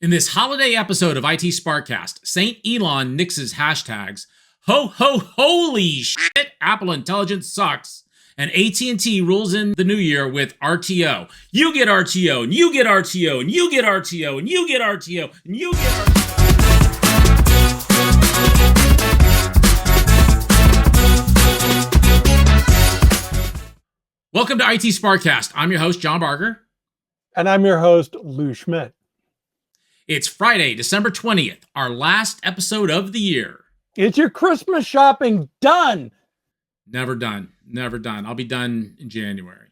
In this holiday episode of IT SPARC Cast, St. Elon nixes hashtags, ho ho holy shit, Apple Intelligence sucks, and AT&T rules in the new year with RTO. You get RTO, and you get RTO, and you get RTO, and you get RTO, and you get RTO. Welcome to IT SPARC Cast. I'm your host, John Barker. And I'm your host, Lou Schmidt. It's Friday, December 20th, our last episode of the year. Is your Christmas shopping done? Never done. Never done. I'll be done in January.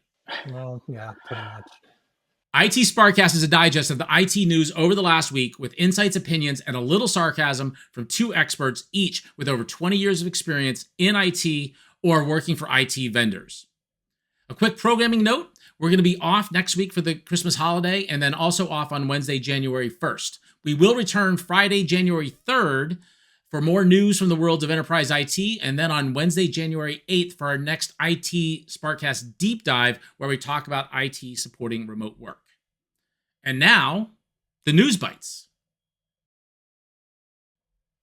Well, yeah, pretty much. IT SPARC Cast is a digest of the IT news over the last week with insights, opinions, and a little sarcasm from two experts, each with over 20 years of experience in IT or working for IT vendors. A quick programming note. We're going to be off next week for the Christmas holiday and then also off on Wednesday, January 1st. We will return Friday, January 3rd for more news from the world of enterprise IT, and then on Wednesday, January 8th for our next IT SPARCast deep dive where we talk about IT supporting remote work. And now, the news bites.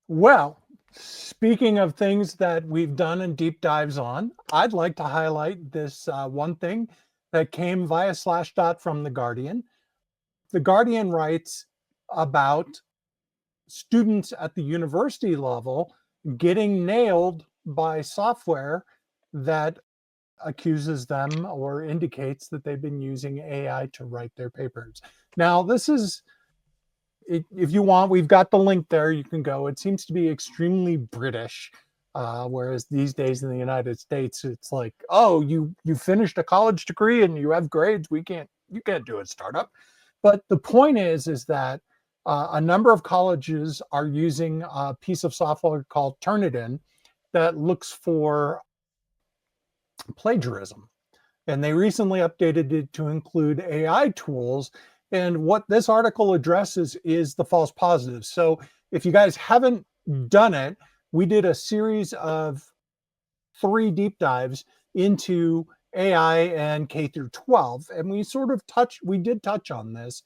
Well, speaking of things that we've done and deep dives on, I'd like to highlight this one thing that came via Slashdot from The Guardian. The Guardian writes about students at the university level getting nailed by software that accuses them or indicates that they've been using AI to write their papers. Now, this is, if you want, we've got the link there. You can go. It seems to be extremely British. Whereas these days in the United States, it's like, oh, you finished a college degree and you have grades. You can't do a startup. But the point is that a number of colleges are using a piece of software called Turnitin that looks for plagiarism. And they recently updated it to include AI tools. And what this article addresses is the false positives. So if you guys haven't done it, we did a series of 3 deep dives into AI and K through 12, and we did touch on this.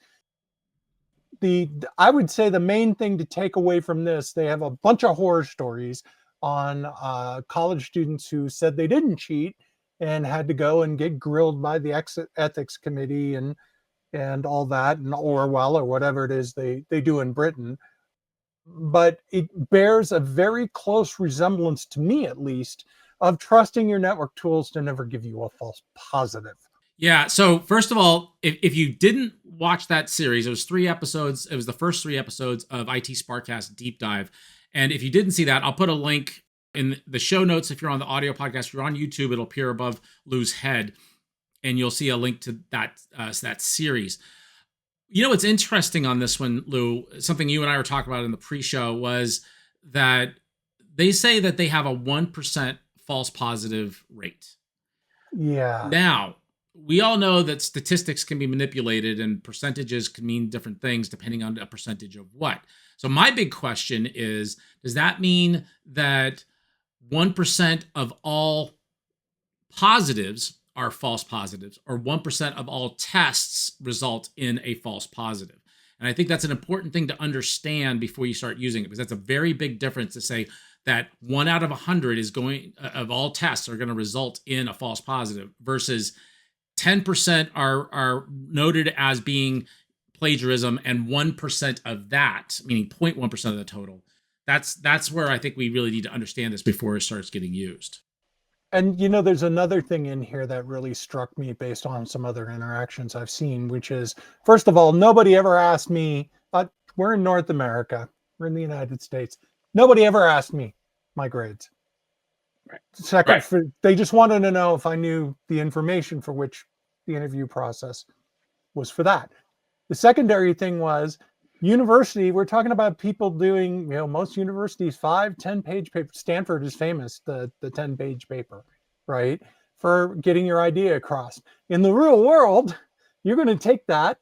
I would say the main thing to take away from this, they have a bunch of horror stories on college students who said they didn't cheat and had to go and get grilled by the ethics committee and all that, and Orwell or whatever it is they do in Britain. But it bears a very close resemblance, to me at least, of trusting your network tools to never give you a false positive. Yeah, so first of all, if you didn't watch that series, it was 3 episodes. It was the first 3 episodes of IT SPARCast Deep Dive. And if you didn't see that, I'll put a link in the show notes. If you're on the audio podcast, if you're on YouTube, it'll appear above Lou's head, and you'll see a link to that series. You know what's interesting on this one, Lou, something you and I were talking about in the pre-show, was that they say that they have a 1% false positive rate. Yeah. Now, we all know that statistics can be manipulated and percentages can mean different things depending on a percentage of what. So my big question is, does that mean that 1% of all positives are false positives, or 1% of all tests result in a false positive? And I think that's an important thing to understand before you start using it, because that's a very big difference to say that 1 out of 100 of all tests are going to result in a false positive versus 10% are noted as being plagiarism, and 1% of that, meaning 0.1% of the total. That's where I think we really need to understand this before it starts getting used. And, there's another thing in here that really struck me based on some other interactions I've seen, which is, first of all, nobody ever asked me, we're in North America, we're in the United States. Nobody ever asked me my grades. Right. Second, right. They just wanted to know if I knew the information for which the interview process was for that. The secondary thing was, university, we're talking about people doing, most universities, 5, 10-page paper. Stanford is famous, the 10-page paper, right? For getting your idea across. In the real world, you're going to take that,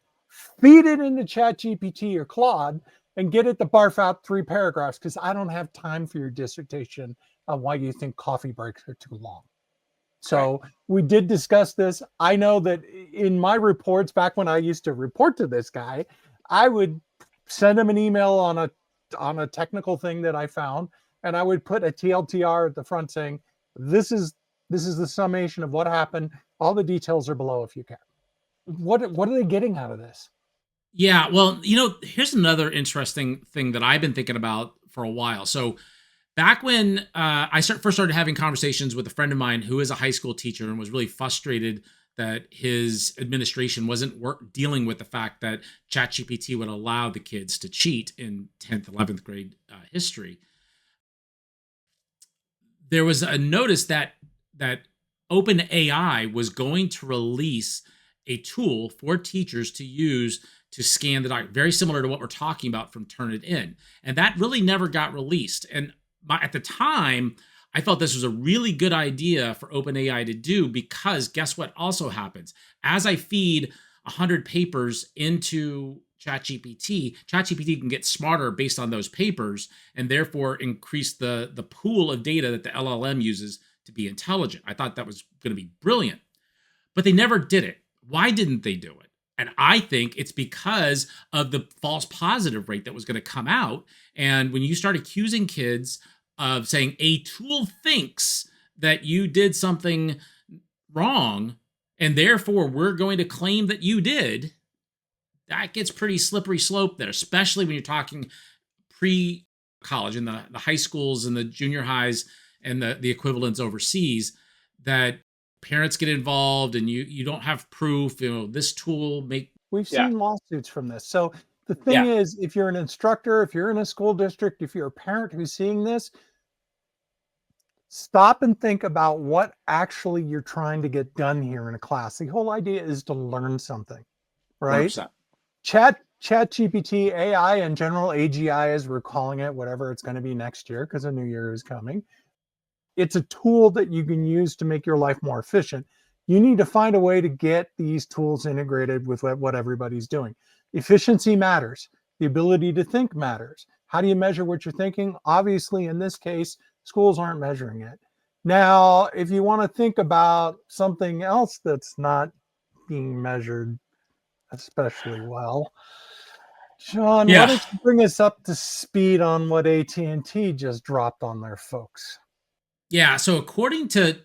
feed it into ChatGPT or Claude, and get it to barf out 3 paragraphs, because I don't have time for your dissertation on why you think coffee breaks are too long. So we did discuss this. I know that in my reports, back when I used to report to this guy, I would send them an email on a technical thing that I found, and I would put a TLTR at the front saying, this is the summation of what happened. All the details are below if you care. What are they getting out of this? Yeah, well, here's another interesting thing that I've been thinking about for a while. So back when first started having conversations with a friend of mine who is a high school teacher and was really frustrated that his administration wasn't dealing with the fact that ChatGPT would allow the kids to cheat in 10th, 11th grade history. There was a notice that OpenAI was going to release a tool for teachers to use to scan the document, very similar to what we're talking about from Turnitin. And that really never got released. And at the time, I felt this was a really good idea for OpenAI to do, because guess what also happens? As I feed 100 papers into ChatGPT can get smarter based on those papers and therefore increase the pool of data that the LLM uses to be intelligent. I thought that was going to be brilliant, but they never did it. Why didn't they do it? And I think it's because of the false positive rate that was going to come out. And when you start accusing kids of saying a tool thinks that you did something wrong, and therefore we're going to claim that you did, that gets pretty slippery slope there, especially when you're talking pre-college in the high schools and the junior highs and the equivalents overseas, that parents get involved and you don't have proof. This tool We've seen lawsuits from this. So the thing Yeah. is, if you're an instructor, if you're in a school district, if you're a parent who's seeing this, stop and think about what actually you're trying to get done here in a class. The whole idea is to learn something, right? 100%. ChatGPT, AI in general, AGI as we're calling it, whatever it's going to be next year, because a new year is coming. It's a tool that you can use to make your life more efficient. You need to find a way to get these tools integrated with what everybody's doing. Efficiency matters. The ability to think matters. How do you measure what you're thinking? Obviously, in this case, schools aren't measuring it. Now, if you want to think about something else that's not being measured especially well, John, why don't you bring us up to speed on what AT&T just dropped on their folks? Yeah, so according to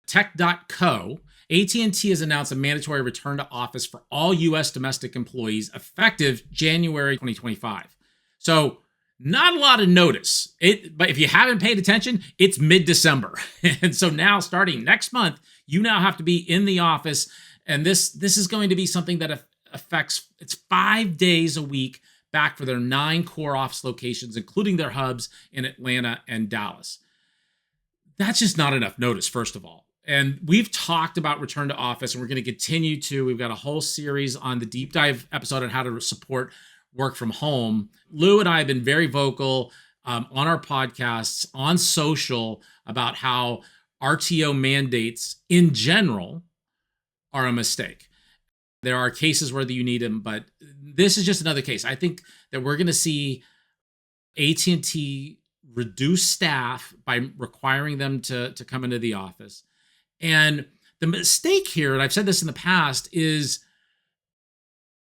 tech.co, AT&T has announced a mandatory return to office for all U.S. domestic employees effective January 2025. So not a lot of notice. But if you haven't paid attention, it's mid-December. And so now, starting next month, you now have to be in the office. And this is going to be something that affects, it's 5 days a week back for their 9 core office locations, including their hubs in Atlanta and Dallas. That's just not enough notice, first of all. And we've talked about return to office, and we're going to continue to. We've got a whole series on the deep dive episode on how to support work from home. Lou and I have been very vocal on our podcasts, on social, about how RTO mandates in general are a mistake. There are cases where you need them, but this is just another case. I think that we're going to see AT&T reduce staff by requiring them to come into the office. And the mistake here, and I've said this in the past, is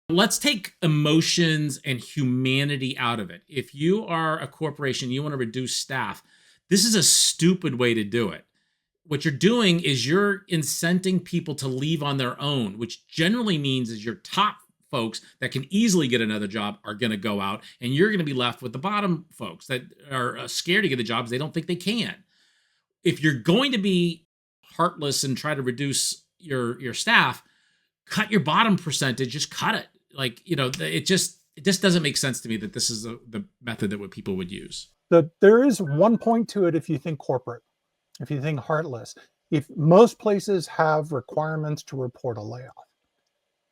let's take emotions and humanity out of it. If you are a corporation, you want to reduce staff, this is a stupid way to do it. What you're doing is you're incenting people to leave on their own, which generally means is your top folks that can easily get another job are going to go out, and you're going to be left with the bottom folks that are scared to get the jobs. They don't think they can. If you're going to be heartless and try to reduce your staff, cut your bottom percentage, just cut it. It just doesn't make sense to me that this is the method that what people would use. There is one point to it if you think corporate, if you think heartless. If most places have requirements to report a layoff,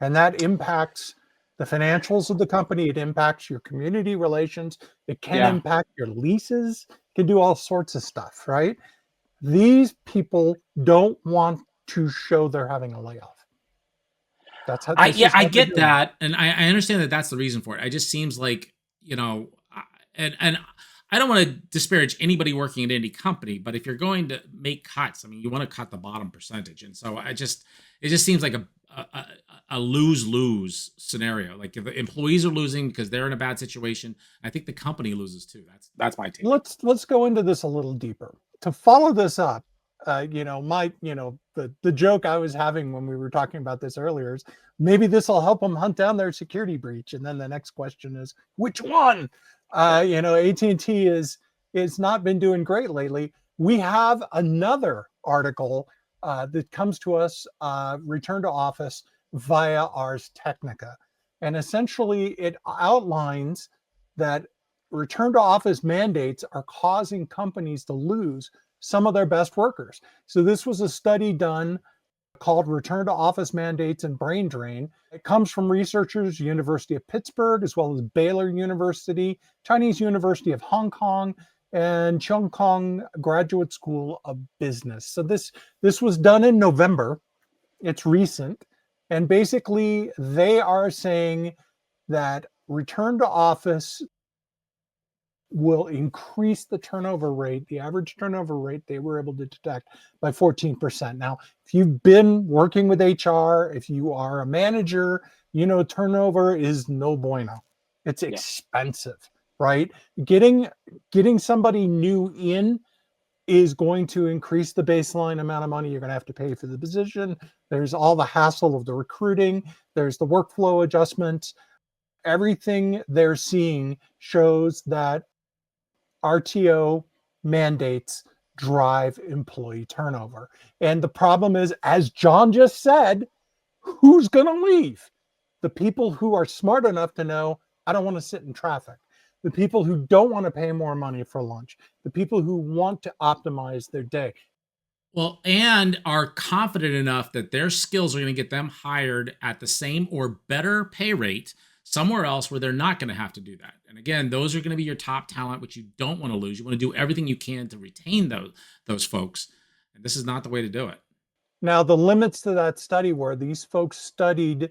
and that impacts the financials of the company, it impacts your community relations, it can impact your leases, it can do all sorts of stuff, right? These people don't want to show they're having a layoff. That's how. I get that, and I understand that that's the reason for it. It just seems like, and I don't want to disparage anybody working at any company, but if you're going to make cuts, I mean, you want to cut the bottom percentage, and so it just seems like a lose-lose scenario. Like if the employees are losing because they're in a bad situation, I think the company loses too. That's my take. Let's go into this a little deeper. To follow this up, the joke I was having when we were talking about this earlier is maybe this will help them hunt down their security breach. And then the next question is, which one? AT&T is not been doing great lately. We have another article that comes to us, return to office via Ars Technica. And essentially it outlines that return to office mandates are causing companies to lose some of their best workers. So this was a study done called Return to Office Mandates and Brain Drain. It comes from researchers, University of Pittsburgh, as well as Baylor University, Chinese University of Hong Kong, and Cheung Kong Graduate School of Business. So this was done in November. It's recent. And basically, they are saying that return to office will increase the turnover rate, the average turnover rate they were able to detect by 14%. Now, if you've been working with HR, if you are a manager, turnover is no bueno. It's expensive, right? Getting somebody new in is going to increase the baseline amount of money you're going to have to pay for the position. There's all the hassle of the recruiting. There's the workflow adjustments. Everything they're seeing shows that RTO mandates drive employee turnover. And the problem is, as John just said, who's going to leave? The people who are smart enough to know, I don't want to sit in traffic. The people who don't want to pay more money for lunch. The people who want to optimize their day. Well, and are confident enough that their skills are going to get them hired at the same or better pay rate somewhere else where they're not going to have to do that. And again, those are going to be your top talent, which you don't want to lose. You want to do everything you can to retain those folks. And this is not the way to do it. Now, the limits to that study were these folks studied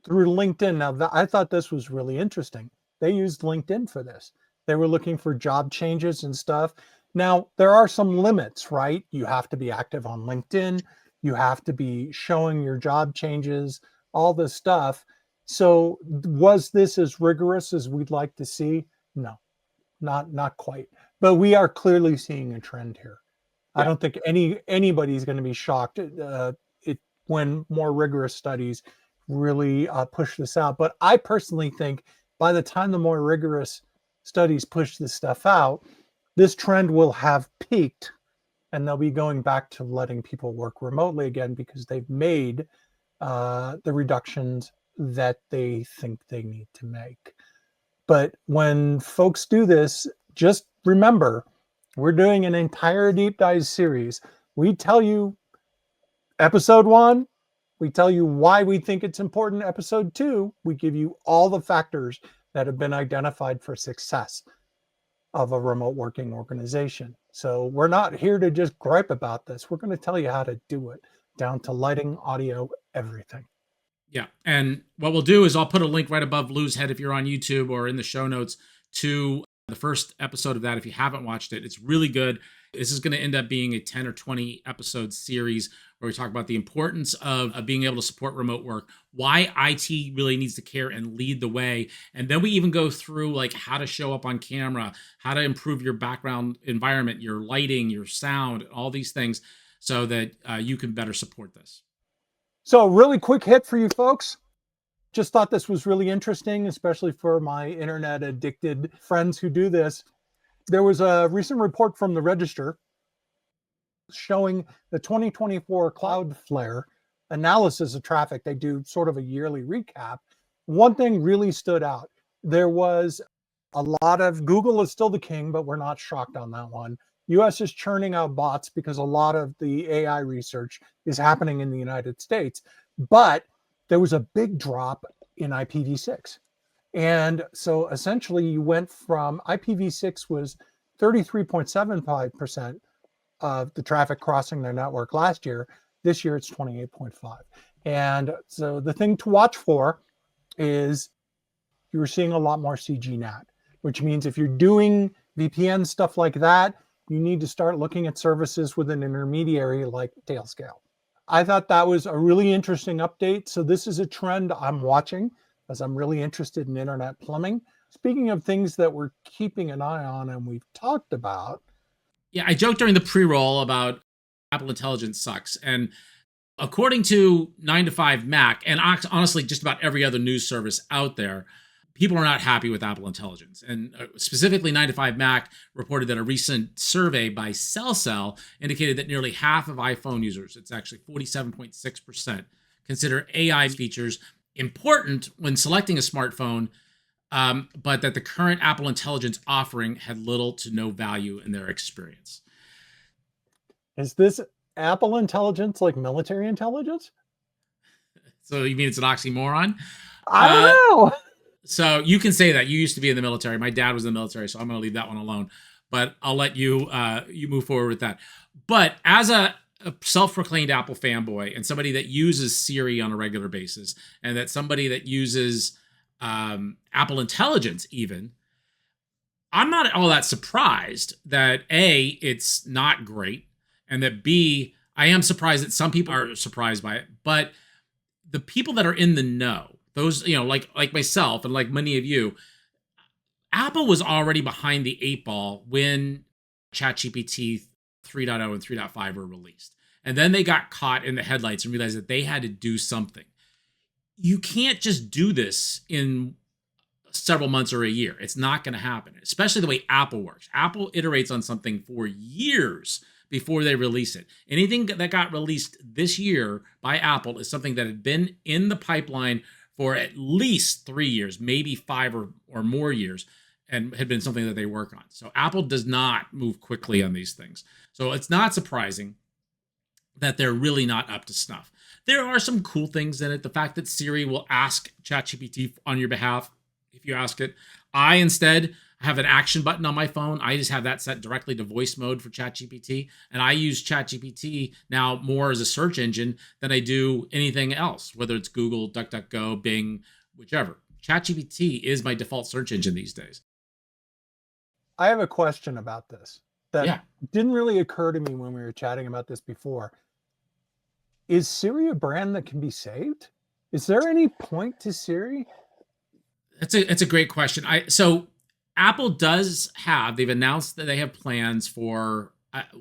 through LinkedIn. Now, I thought this was really interesting. They used LinkedIn for this. They were looking for job changes and stuff. Now, there are some limits, right? You have to be active on LinkedIn. You have to be showing your job changes, all this stuff. So was this as rigorous as we'd like to see? No, not quite. But we are clearly seeing a trend here. Yeah. I don't think anybody's going to be shocked when more rigorous studies really push this out. But I personally think by the time the more rigorous studies push this stuff out, this trend will have peaked and they'll be going back to letting people work remotely again because they've made the reductions that they think they need to make. But when folks do this, just remember, we're doing an entire deep dive series. We tell you episode 1, we tell you why we think it's important. Episode 2, we give you all the factors that have been identified for success of a remote working organization. So we're not here to just gripe about this. We're going to tell you how to do it, down to lighting, audio, everything. Yeah. And what we'll do is I'll put a link right above Lou's head if you're on YouTube or in the show notes to the first episode of that. If you haven't watched it, it's really good. This is going to end up being a 10 or 20 episode series where we talk about the importance of being able to support remote work, why IT really needs to care and lead the way. And then we even go through like how to show up on camera, how to improve your background environment, your lighting, your sound, all these things so that you can better support this. So really quick hit for you folks. Just thought this was really interesting, especially for my internet addicted friends who do this. There was a recent report from the Register showing the 2024 Cloudflare analysis of traffic. They do sort of a yearly recap. One thing really stood out. There was a lot of, Google is still the king, but we're not shocked on that one. US is churning out bots because a lot of the AI research is happening in the United States. But there was a big drop in IPv6. And so essentially you went from IPv6 was 33.75% of the traffic crossing their network last year. This year it's 28.5. And so the thing to watch for is you're seeing a lot more CGNAT, which means if you're doing VPN stuff like that, you need to start looking at services with an intermediary like Tailscale. I thought that was a really interesting update. So this is a trend I'm watching as I'm really interested in internet plumbing. Speaking of things that we're keeping an eye on and we've talked about, Yeah, I joked during the pre-roll about Apple Intelligence sucks. And according to 9 to 5 Mac, and honestly, just about every other news service out there, people are not happy with Apple Intelligence. And specifically, 9 to 5 Mac reported that a recent survey by CellCell indicated that nearly half of iPhone users, it's actually 47.6%, consider AI features important when selecting a smartphone, but that the current Apple Intelligence offering had little to no value in their experience. is this Apple intelligence like military intelligence? So you mean it's an oxymoron? I don't Uh, know. so you can say that. You used to be in the military. My dad was in the military, so I'm going to leave that one alone. But I'll let you you move forward with that. But as a self-proclaimed Apple fanboy and somebody that uses Siri on a regular basis, and that somebody that uses Apple Intelligence even, I'm not all that surprised that A, it's not great, and that B, I am surprised that some people are surprised by it. But the people that are in the know, those, like myself and like many of you, Apple was already behind the eight ball when ChatGPT 3.0 and 3.5 were released. And then they got caught in the headlights and realized that they had to do something. You can't just do this in several months or a year. It's not going to happen, especially the way Apple works. Apple iterates on something for years before they release it. Anything that got released this year by Apple is something that had been in the pipeline for at least 3 years, maybe 5 or more years, and had been something that they work on. So Apple does not move quickly on these things. So it's not surprising that they're really not up to snuff. There are some cool things in it. The fact that Siri will ask ChatGPT on your behalf if you ask it. I instead have an action button on my phone. I just have that set directly to voice mode for ChatGPT. And I use ChatGPT now more as a search engine than I do anything else, whether it's Google, DuckDuckGo, Bing, whichever. ChatGPT is my default search engine these days. I have a question about this that Yeah. didn't really occur to me when we were chatting about this before. Is Siri a brand that can be saved? Is there any point to Siri? It's a great question. So Apple does have, they've announced that they have plans for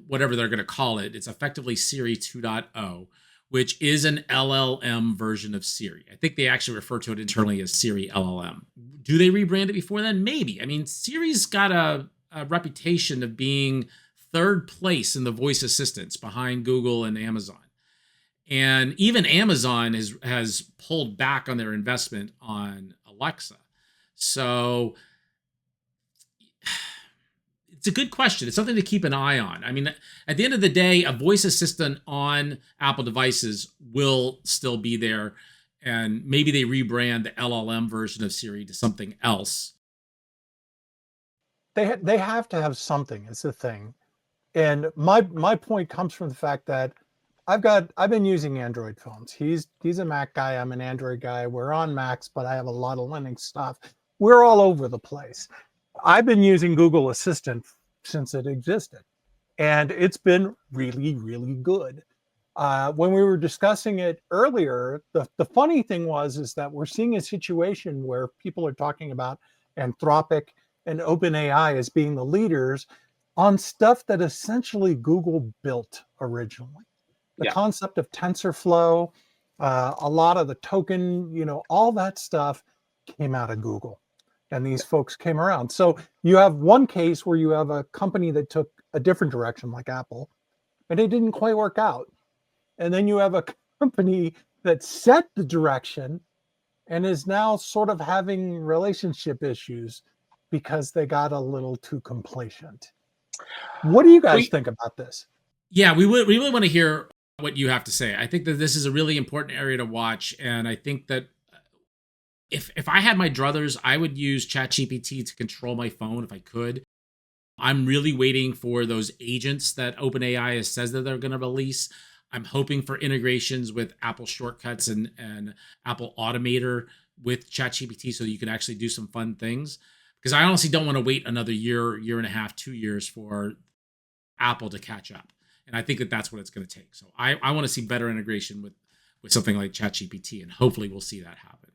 whatever they're going to call it. It's effectively Siri 2.0, which is an LLM version of Siri. I think they actually refer to it internally as Siri LLM. Do they rebrand it before then? Maybe. I mean, Siri's got a reputation of being third place in the voice assistants behind Google and Amazon. And even Amazon has pulled back on their investment on Alexa. So it's a good question. It's something to keep an eye on. I mean, at the end of the day, a voice assistant on Apple devices will still be there. And maybe they rebrand the LLM version of Siri to something else. They have to have something. It's the thing. And my point comes from the fact that I've been using Android phones. He's a Mac guy. I'm an Android guy. We're on Macs, but I have a lot of Linux stuff. We're all over the place. I've been using Google Assistant since it existed, and it's been really, really good. When we were discussing it earlier, the funny thing is that we're seeing a situation where people are talking about Anthropic and OpenAI as being the leaders on stuff that essentially Google built originally. The concept of TensorFlow, a lot of the token, all that stuff came out of Google. And these folks came around. So you have one case where you have a company that took a different direction, like Apple, and it didn't quite work out. And then you have a company that set the direction and is now sort of having relationship issues because they got a little too complacent. What do you guys think about this? Yeah, we really want to hear what you have to say. I think that this is a really important area to watch. And I think that if I had my druthers, I would use ChatGPT to control my phone if I could. I'm really waiting for those agents that OpenAI says that they're going to release. I'm hoping for integrations with Apple Shortcuts and Apple Automator with ChatGPT so that you can actually do some fun things. Because I honestly don't want to wait another year and a half, 2 years for Apple to catch up. And I think that that's what it's going to take. So I want to see better integration with something like ChatGPT, and hopefully we'll see that happen.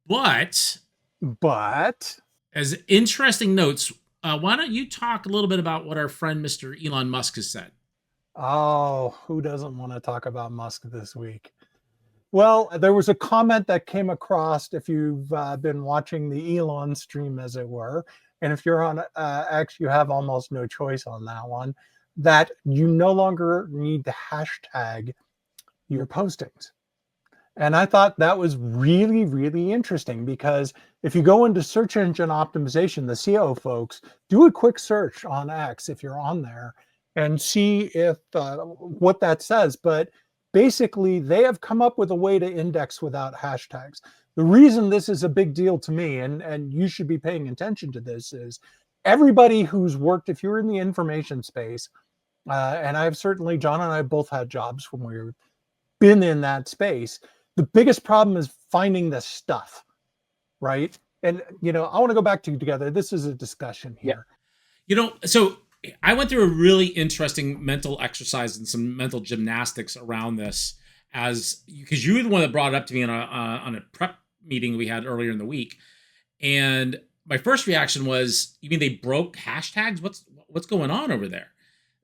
But But as interesting notes, why don't you talk a little bit about what our friend Mr. Elon Musk has said? oh, who doesn't want to talk about Musk this week? Well, there was a comment that came across if you've been watching the Elon stream, as it were, and if you're on X, you have almost no choice on that one, that you no longer need to hashtag your postings. And I thought that was really, really interesting because if you go into search engine optimization, the SEO folks do a quick search on X if you're on there and see if what that says. But basically, they have come up with a way to index without hashtags. The reason this is a big deal to me, and you should be paying attention to this, is everybody who's worked, if you're in the information space, and I've certainly, John and I both had jobs when we were been in that space. The biggest problem is finding the stuff, right? And I want to go back to together. This is a discussion here. So I went through a really interesting mental exercise and some mental gymnastics around this, as because you were the one that brought it up to me on a prep meeting we had earlier in the week, and my first reaction was, "You mean they broke hashtags? What's going on over there?"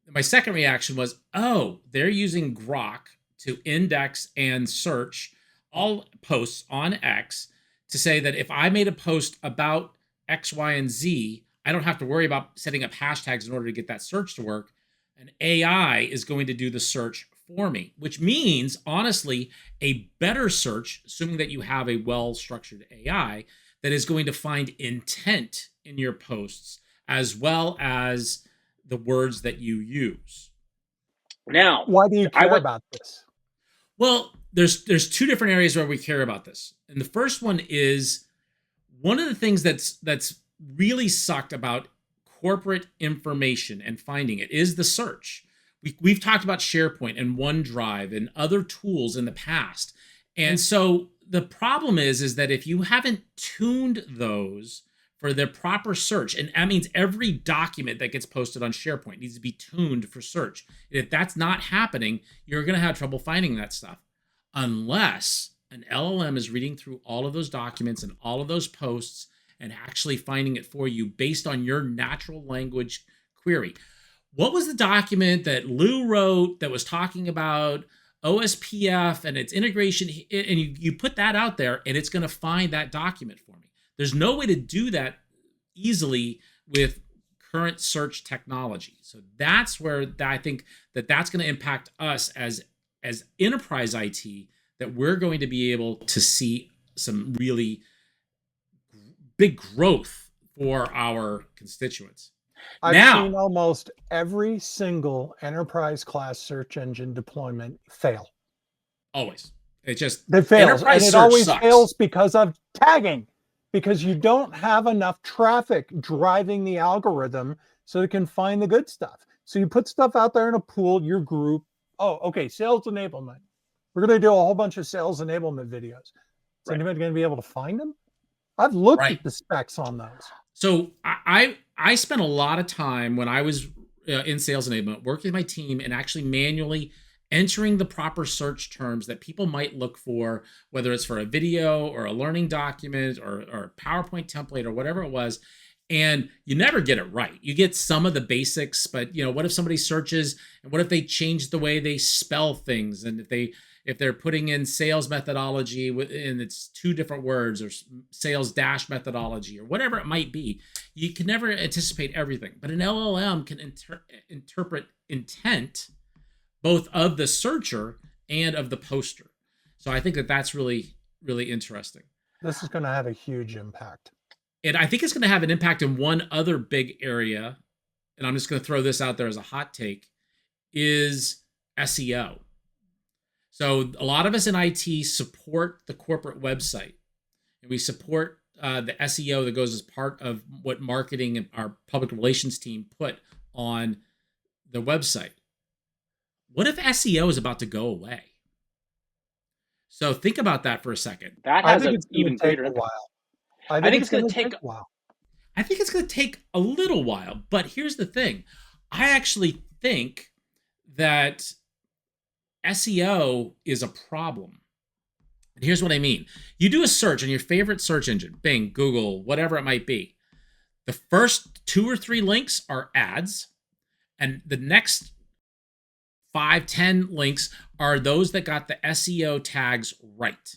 My second reaction was, "Oh, they're using Grok to index and search all posts on X to say that if I made a post about X, Y, and Z, I don't have to worry about setting up hashtags in order to get that search to work. An AI is going to do the search for me, which means, honestly, a better search, assuming that you have a well-structured AI, that is going to find intent in your posts as well as the words that you use." Now, Why do you care about this? Well, there's two different areas where we care about this. And the first one is one of the things that's really sucked about corporate information and finding it is the search. We've talked about SharePoint and OneDrive and other tools in the past. And so the problem is that if you haven't tuned those for their proper search, and that means every document that gets posted on SharePoint needs to be tuned for search. And if that's not happening, you're going to have trouble finding that stuff unless an LLM is reading through all of those documents and all of those posts and actually finding it for you based on your natural language query. What was the document that Lou wrote that was talking about OSPF and its integration? And you put that out there and it's going to find that document for me. There's no way to do that easily with current search technology. So that's where I think that's going to impact us as enterprise IT, that we're going to be able to see some really big growth for our constituents. I've seen almost every single enterprise class search engine deployment fail. Always. It just fails. And it always fails because of tagging, because you don't have enough traffic driving the algorithm so it can find the good stuff. So you put stuff out there in a pool, your group. Oh, okay, sales enablement. We're going to do a whole bunch of sales enablement videos. Is anybody going to be able to find them? I've looked at the specs on those. So I spent a lot of time when I was in sales enablement working with my team and actually manually entering the proper search terms that people might look for, whether it's for a video or a learning document or a PowerPoint template or whatever it was. And you never get it right. You get some of the basics, but what if somebody searches and what if they change the way they spell things? And if they're putting in sales methodology and it's two different words, or sales dash methodology, or whatever it might be, you can never anticipate everything. But an LLM can interpret intent both of the searcher and of the poster. So I think that's really, really interesting. This is going to have a huge impact. And I think it's going to have an impact in one other big area, and I'm just going to throw this out there as a hot take, is SEO. So a lot of us in IT support the corporate website, and we support the SEO that goes as part of what marketing and our public relations team put on the website. What if SEO is about to go away? So think about that for a second. That has an even greater impact. I think it's going to take a while. I think it's going to take a little while, but here's the thing. I actually think that SEO is a problem. And here's what I mean. You do a search on your favorite search engine, Bing, Google, whatever it might be. The first 2 or 3 links are ads, and the next 5, 10 links are those that got the SEO tags right.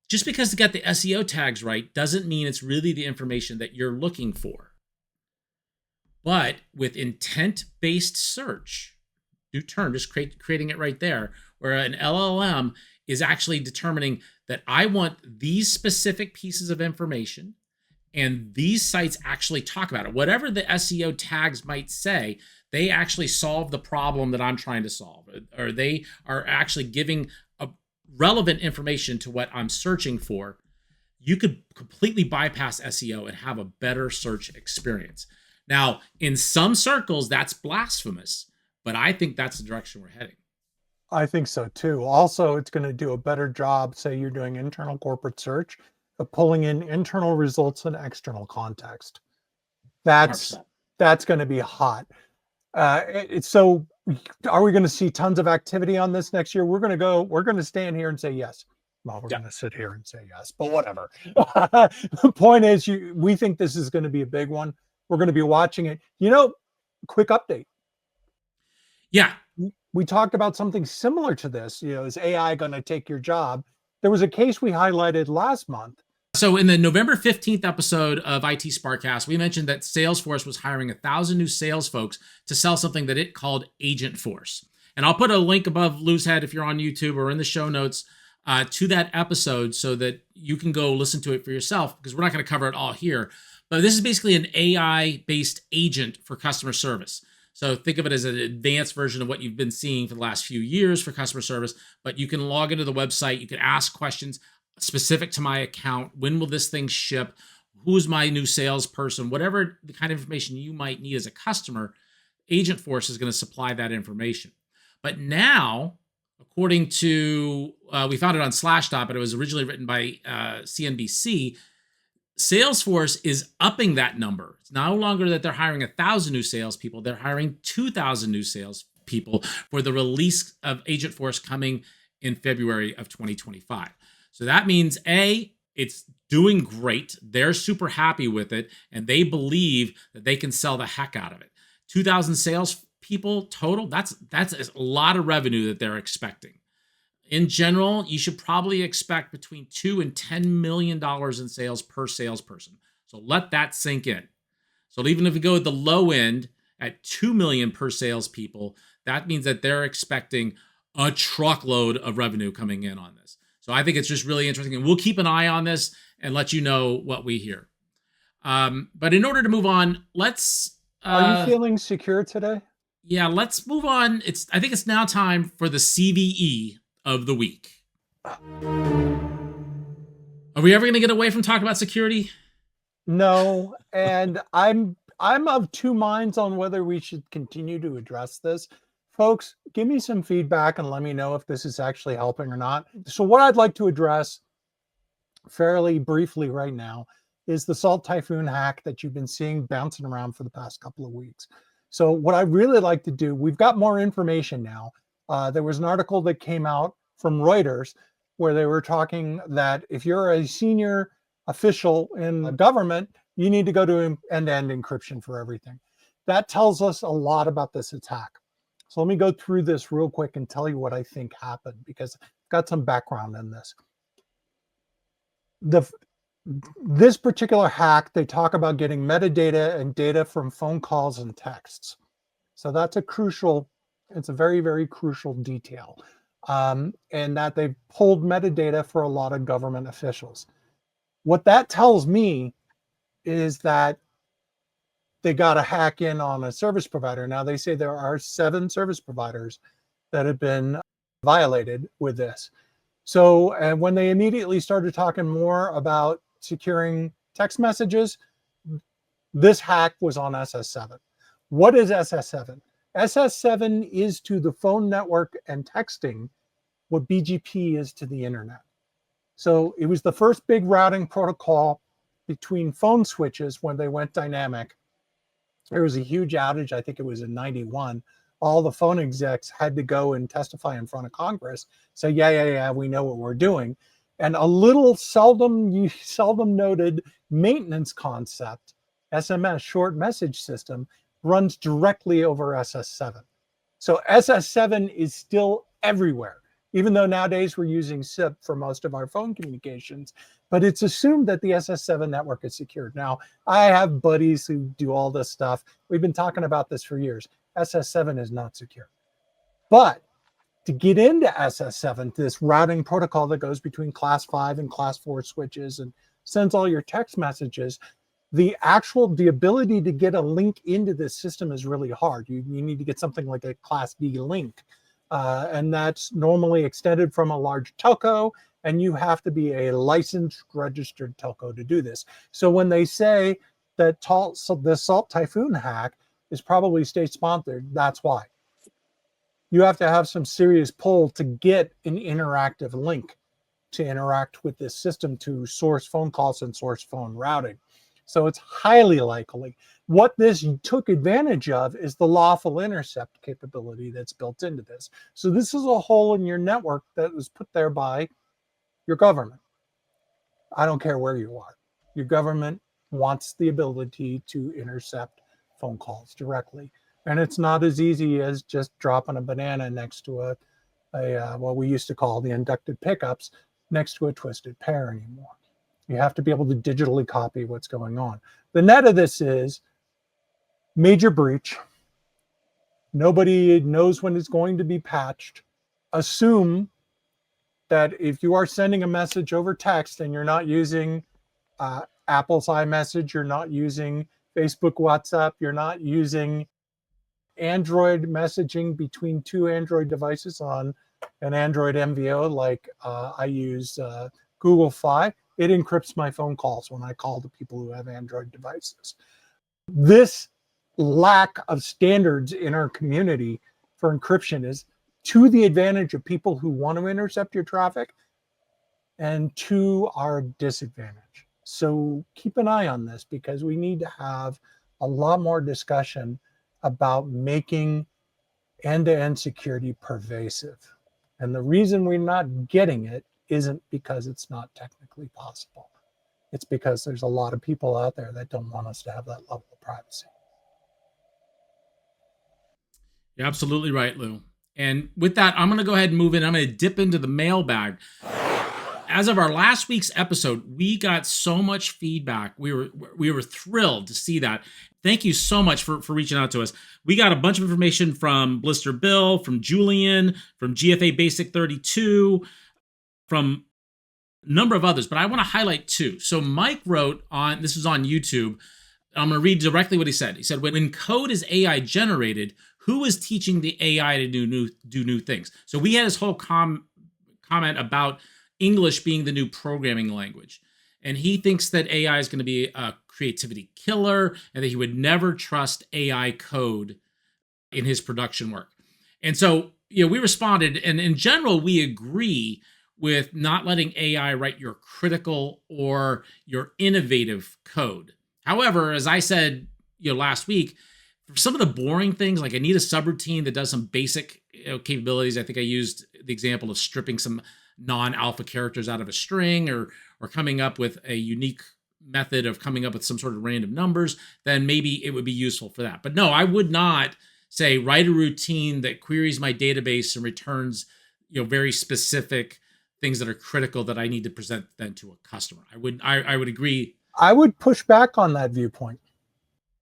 Just because they got the SEO tags right doesn't mean it's really the information that you're looking for. But with intent-based search, new term, just creating it right there, where an LLM is actually determining that I want these specific pieces of information, and these sites actually talk about it. Whatever the SEO tags might say, they actually solve the problem that I'm trying to solve, or they are actually giving a relevant information to what I'm searching for. You could completely bypass SEO and have a better search experience. Now, in some circles, that's blasphemous, but I think that's the direction we're heading. I think so too. Also, it's going to do a better job, say you're doing internal corporate search, of pulling in internal results and external context. That's 100%. going to be hot. So are we going to see tons of activity on this next year? We're going to stand here and say yes. Well, we're going to sit here and say yes, but whatever. The point is, we think this is going to be a big one. We're going to be watching it. Quick update. Yeah. We talked about something similar to this. Is AI going to take your job? There was a case we highlighted last month. So in the November 15th episode of IT SPARC Cast, we mentioned that Salesforce was hiring 1,000 new sales folks to sell something that it called Agent Force. And I'll put a link above Lou's head if you're on YouTube or in the show notes to that episode so that you can go listen to it for yourself, because we're not going to cover it all here. But this is basically an AI-based agent for customer service. So think of it as an advanced version of what you've been seeing for the last few years for customer service, but you can log into the website, you can ask questions specific to my account. When will this thing ship? Who's my new salesperson? Whatever the kind of information you might need as a customer, Agent Force is going to supply that information. But now, according to, we found it on Slashdot, but it was originally written by CNBC, Salesforce is upping that number. It's no longer that they're hiring 1,000 new salespeople, they're hiring 2,000 new salespeople for the release of Agent Force coming in February of 2025. So that means, A, it's doing great. They're super happy with it, and they believe that they can sell the heck out of it. 2,000 salespeople total, that's a lot of revenue that they're expecting. In general, you should probably expect between $2 and $10 million in sales per salesperson. So let that sink in. So even if we go at the low end at $2 million per salespeople, that means that they're expecting a truckload of revenue coming in on this. So I think it's just really interesting, and we'll keep an eye on this and let you know what we hear. But in order to move on, let's. Are you feeling secure today? Yeah, let's move on. I think it's now time for the CVE of the week. Are we ever going to get away from talking about security? No, and I'm of two minds on whether we should continue to address this. Folks, give me some feedback and let me know if this is actually helping or not. So what I'd like to address fairly briefly right now is the Salt Typhoon hack that you've been seeing bouncing around for the past couple of weeks. So what I really like to do, we've got more information now. There was an article that came out from Reuters where they were talking that if you're a senior official in the government, you need to go to end-to-end encryption for everything. That tells us a lot about this attack. So let me go through this real quick and tell you what I think happened, because I've got some background in this. This particular hack, they talk about getting metadata and data from phone calls and texts. So that's it's a very, very crucial detail. And that they've pulled metadata for a lot of government officials. What that tells me is that they got a hack in on a service provider. Now they say there are 7 service providers that have been violated with this. So, and when they immediately started talking more about securing text messages, this hack was on SS7. What is SS7? SS7 is to the phone network and texting what BGP is to the internet. So it was the first big routing protocol between phone switches when they went dynamic. There was a huge outage, I think it was in 91, all the phone execs had to go and testify in front of Congress, say, yeah, we know what we're doing. And a little seldom noted maintenance concept, SMS, short message system, runs directly over SS7. So SS7 is still everywhere, even though nowadays we're using SIP for most of our phone communications, but it's assumed that the SS7 network is secured. Now, I have buddies who do all this stuff. We've been talking about this for years. SS7 is not secure. But to get into SS7, this routing protocol that goes between class 5 and class 4 switches and sends all your text messages, the ability to get a link into this system is really hard. You need to get something like a class D link. And that's normally extended from a large telco, and you have to be a licensed, registered telco to do this. So when they say that the Salt Typhoon hack is probably state-sponsored, that's why. You have to have some serious pull to get an interactive link to interact with this system to source phone calls and source phone routing. So it's highly likely. What this took advantage of is the lawful intercept capability that's built into this. So this is a hole in your network that was put there by your government. I don't care where you are. Your government wants the ability to intercept phone calls directly. And it's not as easy as just dropping a banana next to what we used to call the inducted pickups next to a twisted pair anymore. You have to be able to digitally copy what's going on. The net of this is major breach. Nobody knows when it's going to be patched. Assume that if you are sending a message over text and you're not using Apple's iMessage, you're not using Facebook WhatsApp, you're not using Android messaging between two Android devices on an Android MVO like I use Google Fi, it encrypts my phone calls when I call to people who have Android devices. This lack of standards in our community for encryption is to the advantage of people who want to intercept your traffic and to our disadvantage. So keep an eye on this, because we need to have a lot more discussion about making end-to-end security pervasive. And the reason we're not getting it isn't because it's not technically possible. It's because there's a lot of people out there that don't want us to have that level of privacy. You're absolutely right, Lou. And with that, I'm going to go ahead and move in. I'm going to dip into the mailbag. As of our last week's episode, we got so much feedback. We were thrilled to see that. Thank you so much for reaching out to us. We got a bunch of information from Blister Bill, from Julian, from GFA Basic 32, from a number of others, but I want to highlight two. So Mike wrote on, this is on YouTube, I'm going to read directly what he said. He said, when code is AI generated, who is teaching the AI to do new things? So we had this whole comment about English being the new programming language. And he thinks that AI is going to be a creativity killer and that he would never trust AI code in his production work. And so, we responded, and in general, we agree with not letting AI write your critical or your innovative code. However, as I said, last week, for some of the boring things, like I need a subroutine that does some basic capabilities. I think I used the example of stripping some non-alpha characters out of a string, or coming up with a unique method of coming up with some sort of random numbers, then maybe it would be useful for that. But no, I would not say write a routine that queries my database and returns, very specific things that are critical that I need to present then to a customer. I would agree. I would push back on that viewpoint.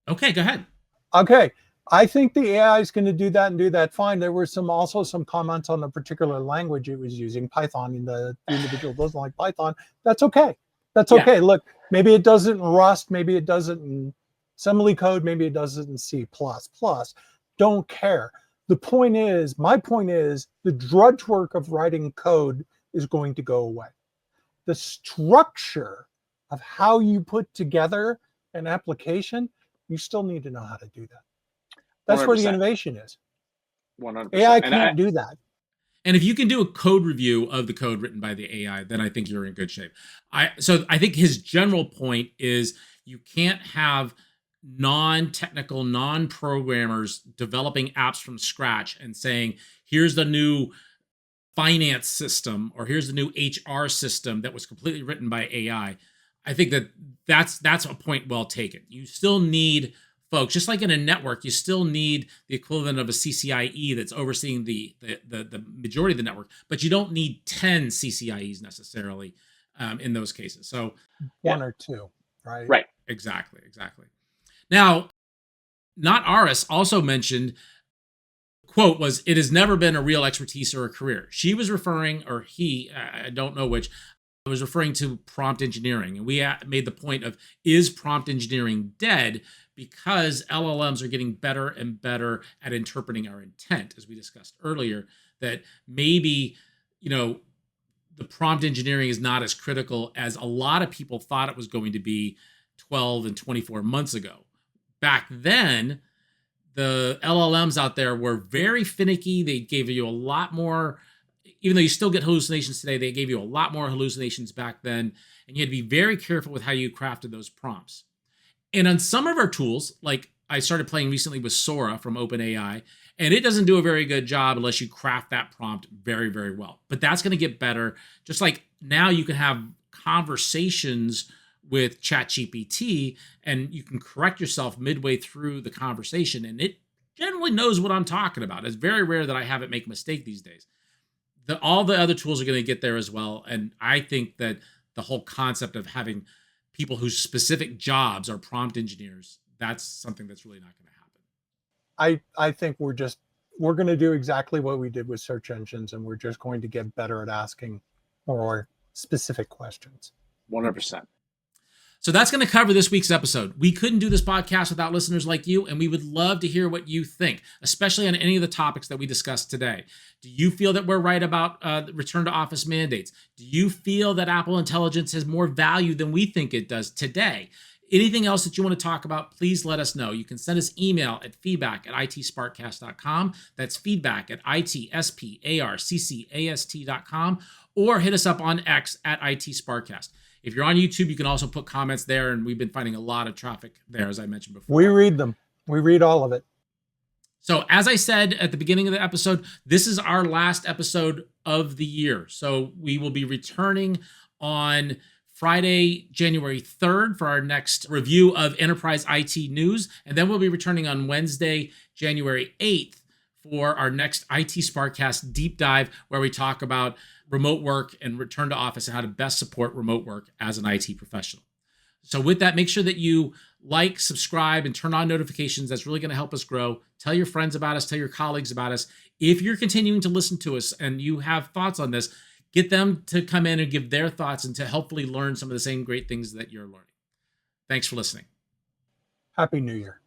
Okay, go ahead. Okay. I think the AI is going to do that and do that fine. There were also some comments on the particular language it was using, Python, and the individual doesn't like Python. That's okay. That's okay. Yeah. Look, maybe it doesn't in Rust, maybe it doesn't in assembly code, maybe it doesn't in C++. Don't care. My point is, the drudge work of writing code is going to go away. The structure of how you put together an application, you still need to know how to do that. That's 100%. Where the innovation is. 100%. AI can't do that. And if you can do a code review of the code written by the AI, then I think you're in good shape. So I think his general point is you can't have non-technical, non-programmers developing apps from scratch and saying, here's the new finance system, or here's the new HR system that was completely written by AI. I think that's a point well taken. You still need folks, just like in a network, you still need the equivalent of a CCIE that's overseeing the majority of the network, but you don't need 10 CCIEs necessarily in those cases. So one or two, right? Right. Exactly. Now, Not Aris also mentioned, quote was, "It has never been a real expertise or a career." She was referring, or he, I don't know which, was referring to prompt engineering. And we made the point of, is prompt engineering dead? Because LLMs are getting better and better at interpreting our intent, as we discussed earlier, that maybe, the prompt engineering is not as critical as a lot of people thought it was going to be 12 and 24 months ago. Back then, the LLMs out there were very finicky. They gave you a lot more, even though you still get hallucinations today, they gave you a lot more hallucinations back then. And you had to be very careful with how you crafted those prompts. And on some of our tools, like I started playing recently with Sora from OpenAI, and it doesn't do a very good job unless you craft that prompt very, very well. But that's going to get better. Just like now you can have conversations with ChatGPT, and you can correct yourself midway through the conversation, and it generally knows what I'm talking about. It's very rare that I have it make a mistake these days. All the other tools are going to get there as well, and I think that the whole concept of having people whose specific jobs are prompt engineers, that's something that's really not going to happen. I think we're going to do exactly what we did with search engines, and we're just going to get better at asking more specific questions. 100%. So that's going to cover this week's episode. We couldn't do this podcast without listeners like you, and we would love to hear what you think, especially on any of the topics that we discussed today. Do you feel that we're right about return to office mandates? Do you feel that Apple Intelligence has more value than we think it does today? Anything else that you want to talk about, please let us know. You can send us email at feedback@itsparkcast.com. That's feedback at itsparkcast.com, or hit us up on X at IT SPARC Cast. If you're on YouTube, you can also put comments there, and we've been finding a lot of traffic there, as I mentioned before. We read them. We read all of it. So as I said at the beginning of the episode, this is our last episode of the year. So we will be returning on Friday, January 3rd for our next review of enterprise IT news. And then we'll be returning on Wednesday, January 8th for our next IT SPARC Cast deep dive, where we talk about remote work and return to office and how to best support remote work as an IT professional. So with that, make sure that you like, subscribe, and turn on notifications. That's really going to help us grow. Tell your friends about us. Tell your colleagues about us. If you're continuing to listen to us and you have thoughts on this, get them to come in and give their thoughts and to hopefully learn some of the same great things that you're learning. Thanks for listening. Happy New Year.